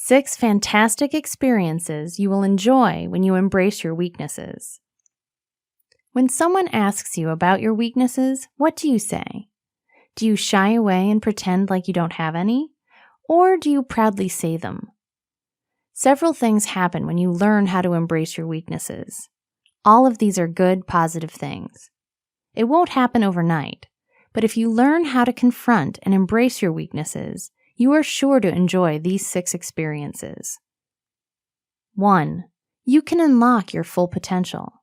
6 fantastic experiences you will enjoy when you embrace your weaknesses. When someone asks you about your weaknesses, what do you say? Do you shy away and pretend like you don't have any? Or do you proudly say them? Several things happen when you learn how to embrace your weaknesses. All of these are good, positive things. It won't happen overnight, but if you learn how to confront and embrace your weaknesses, you are sure to enjoy these 6 experiences. 1. You can unlock your full potential.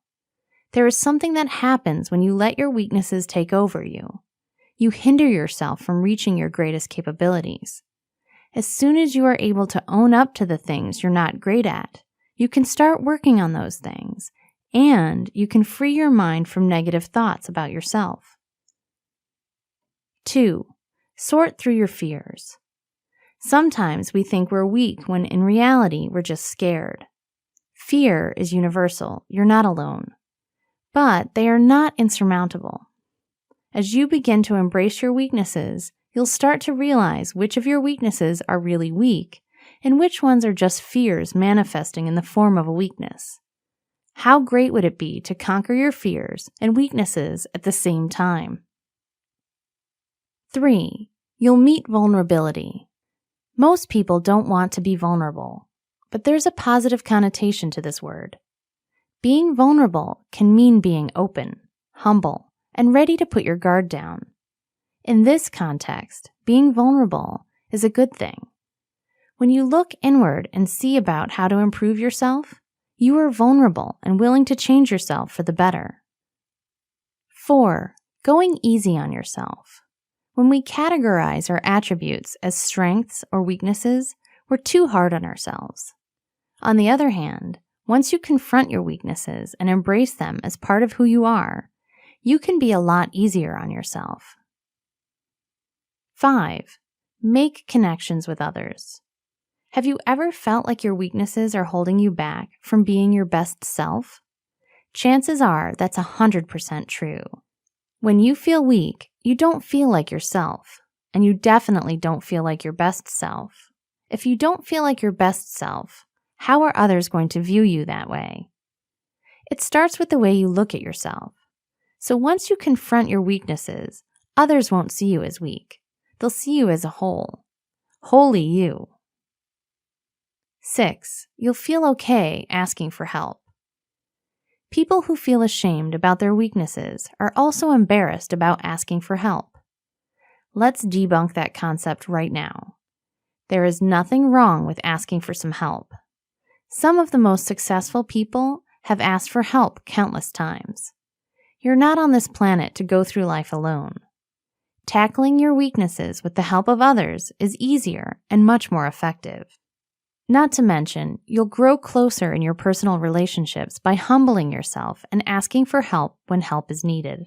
There is something that happens when you let your weaknesses take over you. You hinder yourself from reaching your greatest capabilities. As soon as you are able to own up to the things you're not great at, you can start working on those things, and you can free your mind from negative thoughts about yourself. 2. Sort through your fears. Sometimes we think we're weak when in reality we're just scared. Fear is universal, you're not alone. But they are not insurmountable. As you begin to embrace your weaknesses, you'll start to realize which of your weaknesses are really weak and which ones are just fears manifesting in the form of a weakness. How great would it be to conquer your fears and weaknesses at the same time? 3. You'll meet vulnerability. Most people don't want to be vulnerable, but there's a positive connotation to this word. Being vulnerable can mean being open, humble, and ready to put your guard down. In this context, being vulnerable is a good thing. When you look inward and see about how to improve yourself, you are vulnerable and willing to change yourself for the better. 4. Going easy on yourself. When we categorize our attributes as strengths or weaknesses, we're too hard on ourselves. On the other hand, once you confront your weaknesses and embrace them as part of who you are, you can be a lot easier on yourself. 5. Make connections with others. Have you ever felt like your weaknesses are holding you back from being your best self? Chances are that's 100% true. When you feel weak, you don't feel like yourself, and you definitely don't feel like your best self. If you don't feel like your best self, how are others going to view you that way? It starts with the way you look at yourself. So once you confront your weaknesses, others won't see you as weak. They'll see you as a whole. Wholly you. 6. You'll feel okay asking for help. People who feel ashamed about their weaknesses are also embarrassed about asking for help. Let's debunk that concept right now. There is nothing wrong with asking for some help. Some of the most successful people have asked for help countless times. You're not on this planet to go through life alone. Tackling your weaknesses with the help of others is easier and much more effective. Not to mention, you'll grow closer in your personal relationships by humbling yourself and asking for help when help is needed.